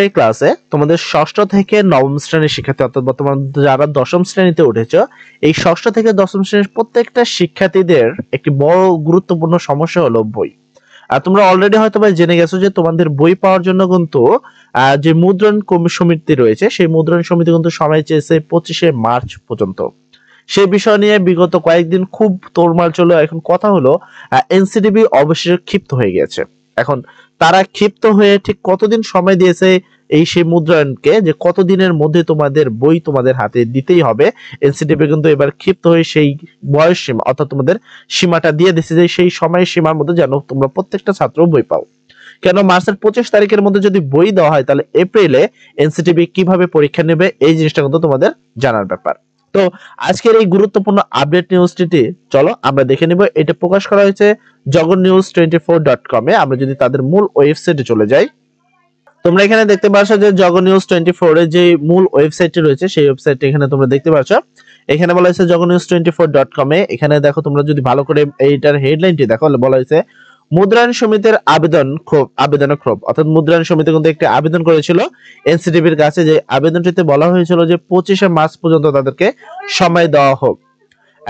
এই ক্লাসে তোমাদের ষষ্ঠ থেকে নবম শ্রেণীর শিক্ষার্থী অর্থাৎ বর্তমান যারা দশম শ্রেণীতে উঠেছো, এই ষষ্ঠ থেকে দশম শ্রেণীর প্রত্যেকটা শিক্ষার্থীদের একটি বড় গুরুত্বপূর্ণ সমস্যা হলো বই। আর তোমরা অলরেডি হয়তো জেনে গেছো যে তোমাদের বই পাওয়ার জন্য কিন্তু যে মুদ্রণ সমিতি রয়েছে, সেই মুদ্রণ সমিতি কিন্তু সময় চেয়েছে 25শে মার্চ পর্যন্ত। সেই বিষয় নিয়ে বিগত কয়েকদিন খুব তোলমাল চলে। এখন কথা হলো এনসিটিবি অবশেষে ক্ষিপ্ত হয়ে গেছে। এখন তারা ক্ষিপ্ত হয়ে ঠিক কতদিন সময় দিয়েছে এই সেই মুদ্রায়নকে, যে কতদিনের মধ্যে তোমাদের বই তোমাদের হাতে দিতেই হবে। এনসিটিবি কিন্তু এবার ক্ষিপ্ত হয়ে সেই বয়স সীমা অর্থাৎ তোমাদের সীমাটা দিয়ে দিচ্ছে যে সেই সময় সীমার মধ্যে যেন তোমরা প্রত্যেকটা ছাত্র বই পাও। কেন মার্চের 25 তারিখের মধ্যে যদি বই দেওয়া হয়, তাহলে এপ্রিলে এনসিটিবি কিভাবে পরীক্ষা নেবে এই জিনিসটা কিন্তু তোমাদের জানার ব্যাপার। তো আজকের এই গুরুত্বপূর্ণ আপডেট নিউজটি চলো আমরা দেখে নিব। এটা প্রকাশ করা হয়েছে jagnews24.com এ। আমরা যদি তাদের মূল ওয়েবসাইটে চলে যাই, তোমরা এখানে দেখতে পাচ্ছ যে jagnews24 এর যে মূল ওয়েবসাইটটি রয়েছে, সেই ওয়েবসাইটটি এখানে তোমরা দেখতে পাচ্ছ। এখানে বলা হয়েছে jagnews24.com এ। এখানে দেখো তোমরা যদি ভালো করে এইটার হেডলাইনটি দেখো, বলা হয়েছে মুদ্রায়ন সমিতির আবেদনের ক্ষোভ। অর্থাৎ মুদ্রায়ন সমিতি কিন্তু একটি আবেদন করেছিল এনসিটিবির কাছে, যে আবেদনটিতে বলা হয়েছিল যে 25শে মার্চ পর্যন্ত তাদেরকে সময় দেওয়া হোক।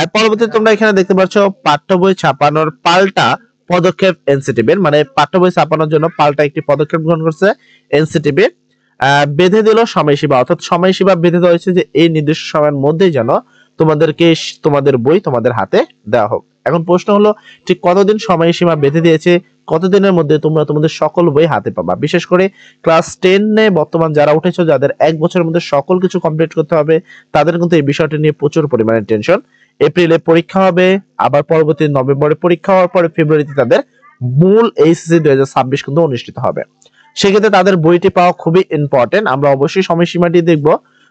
এর পরবর্তীতে তোমরা এখানে দেখতে পাচ্ছ পাঠ্য বই ছাপানোর পাল্টা পদক্ষেপ এনসিটিবির, মানে পাঠ্য বই ছাপানোর জন্য পাল্টা একটি পদক্ষেপ গ্রহণ করছে এনসিটিবি। বেঁধে দিল সময়সীমা, অর্থাৎ সময়সীমা বেঁধে দেওয়া হয়েছে যে এই নির্দিষ্ট সময়ের মধ্যেই যেন তোমাদেরকে তোমাদের বই তোমাদের হাতে দেওয়া হোক। এখন প্রশ্ন হলো, ঠিক কতদিন সময়সীমা বেঁধে দিয়েছে, কতদিনের মধ্যে তোমরা তোমাদের সকল বই হাতে পাবা? বিশেষ করে ক্লাস 10 বর্তমান যারা উঠেছো, যাদের এক বছরের মধ্যে সকল কিছু কমপ্লিট করতে হবে, তাদের কিন্তু এই বিষয়টা নিয়ে প্রচুর পরিমাণে টেনশন। এপ্রিলে পরীক্ষা হবে, আবার পরবর্তী নভেম্বরে পরীক্ষা হওয়ার পরে ফেব্রুয়ারিতে তাদের মূল এইচএসসি 2026 কিন্তু অনুষ্ঠিত হবে। সেক্ষেত্রে তাদের বইটি পাওয়া খুবই ইম্পর্টেন্ট। আমরা অবশ্যই সময়সীমাটি দেখব।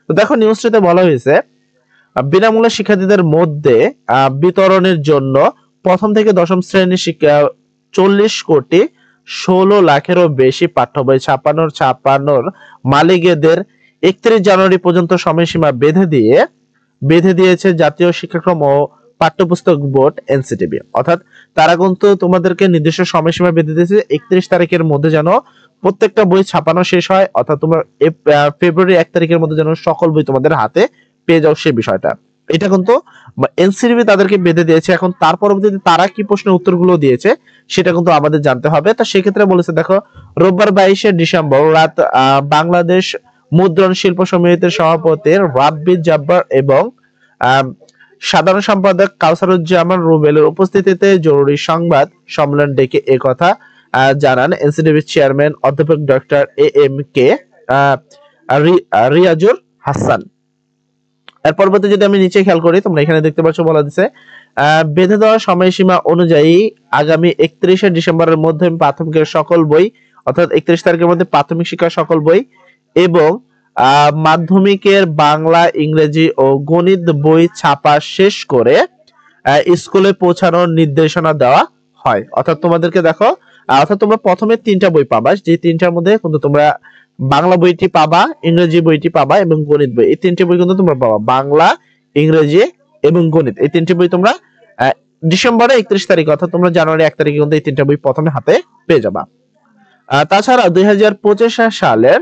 তো দেখো নিউজটিতে বলা হয়েছে বিনামূল্যে শিক্ষার্থীদের মধ্যে বিতরণের জন্য প্রথম থেকে দশম শ্রেণীর শিক্ষা 40,16,00,000-এরও বেশি পাঠ্য বই ছাপানোর মালিকদের 31 জানুয়ারি পর্যন্ত সময়সীমা বেঁধে দিয়েছে জাতীয় শিক্ষাক্রম ও পাঠ্যপুস্তক বোর্ড এনসিটিবি। অর্থাৎ তারা কিন্তু তোমাদেরকে নির্দিষ্ট সময়সীমা বেঁধে দিয়েছে 31 তারিখের মধ্যে যেন প্রত্যেকটা বই ছাপানো শেষ হয়, অর্থাৎ তোমার ফেব্রুয়ারি 1 তারিখের মধ্যে যেন সকল বই তোমাদের হাতে পেয়ে যাও। সেই বিষয়টা এটা কিন্তু এনসিটিবি তাদেরকে বেঁধে দিয়েছে। এখন তার পরবর্তীতে তারা কি প্রশ্নের উত্তরগুলো দিয়েছে সেটা কিন্তু আমাদের জানতে হবে। তা সেক্ষেত্রে বলেছে, দেখো রোববার 22শে ডিসেম্বর রাত বাংলাদেশ মুদ্রণ শিল্প সমিতির সভাপতি রাব্বি জাব্বার এবং সাধারণ সম্পাদক কাউসারুজ্জামান রুবেলের উপস্থিতিতে জরুরি সংবাদ সম্মেলন ডেকে একথা জানান এনসিটিবি চেয়ারম্যান অধ্যাপক ডক্টর AMK রিয়াজুর হাসান। এর পরবর্তী যদি আমি নিচে খেয়াল করি, তোমরা এখানে দেখতে পাচ্ছ বলা দিচ্ছে বেঁধে দেওয়া সময়সীমা অনুযায়ী আগামী 31শে ডিসেম্বরের মধ্যে প্রাথমিকের সকল বই, অর্থাৎ 31 তারিখের মধ্যে প্রাথমিক শিক্ষার সকল বই এবং মাধ্যমিকের বাংলা, ইংরেজি ও গণিত বই ছাপা শেষ করে স্কুলে পৌঁছানোর নির্দেশনা দেওয়া হয়। অর্থাৎ তোমাদেরকে দেখো, অর্থাৎ তোমরা প্রথমে 3টা বই পাবা, যে 3টার মধ্যে কিন্তু তোমরা বাংলা বইটি পাবা, ইংরেজি বইটি পাবা এবং গণিত বই, এই 3টে বই কিন্তু তোমরা পাবা। বাংলা, ইংরেজি এবং গণিত, এই 3টে বই তোমরা ডিসেম্বরের 31 তারিখ অর্থাৎ তোমরা জানুয়ারি 1 তারিখে কিন্তু এই 3টা বই প্রথমে হাতে পেয়ে যাবা। তাছাড়া 2025 সালের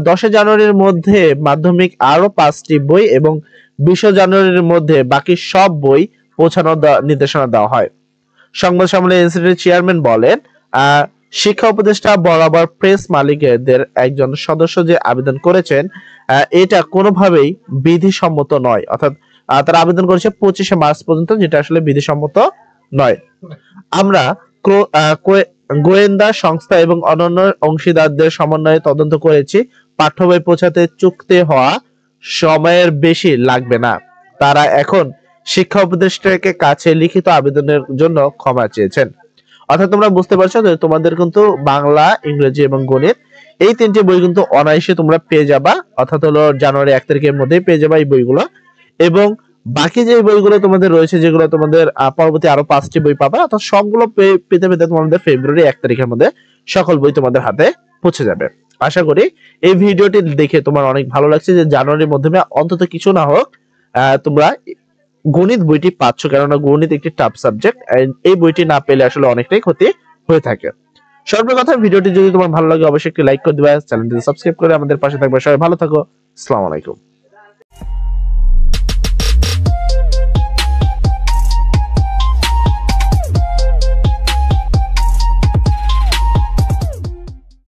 10 জানুয়ারির মধ্যে মাধ্যমিক আরো 5টি বই এবং 20 জানুয়ারির মধ্যে বাকি সব বই পৌঁছানোর নির্দেশনা দেওয়া হয়। সংবাদ সম্মেলনে এনসিটির চেয়ারম্যান বলেন, শিক্ষা উপদেষ্টা বরাবর প্রেস মালিকদের একজন সদস্য যে আবেদন করেছেন এটা কোনোভাবেই বিধিসম্মত নয়। অর্থাৎ তারা আবেদন করেছে 25শে মার্চ পর্যন্ত, যেটা আসলে বিধিসম্মত নয়। আমরা গোয়েন্দা সংস্থা এবং অন্যান্য অংশীদারদের সমন্বয়ে তদন্ত করেছি, পাঠ্য বই পৌঁছাতে চুক্তি হওয়া সময়ের বেশি লাগবে না। তারা এখন শিক্ষা উপদেষ্টাকে কাছে লিখিত আবেদনের জন্য ক্ষমা চেয়েছেন। অর্থাৎ তোমরা বুঝতে পারছো যে তোমাদের কিন্তু বাংলা, ইংরেজি এবং গণিত এই 3টে বই কিন্তু অনায়াসে তোমরা পেয়ে যাবা, অর্থাৎ হলো জানুয়ারি 1 তারিখের মধ্যেই পেয়ে যাবা এই বইগুলো। এবং বাকি যে বইগুলো তোমাদের রয়েছে, যেগুলো তোমাদের পরবর্তী আরো 5টি বই পাবা, অর্থাৎ সবগুলো পেতে তোমাদের ফেব্রুয়ারি 1 তারিখের মধ্যে সকল বই তোমাদের হাতে পৌঁছে যাবে। আশা করি এই ভিডিওটি দেখে তোমার অনেক ভালো লাগছে যে জানুয়ারির মধ্যে অন্তত কিছু না হোক তোমরা গণিত বইটি পাচ্ছ, কেননা গণিত একটি টাফ সাবজেক্ট। এই বইটি না পেলে আসলে অনেকটাই ক্ষতি হয়ে থাকে। সর্বপ্রথম ভিডিওটি যদি তোমার ভালো লাগে অবশ্যই একটি লাইক করে দিবা, চ্যানেলটি সাবস্ক্রাইব করে আমাদের পাশে থাকবে। সবাই ভালো থাকো, আসসালামু আলাইকুম।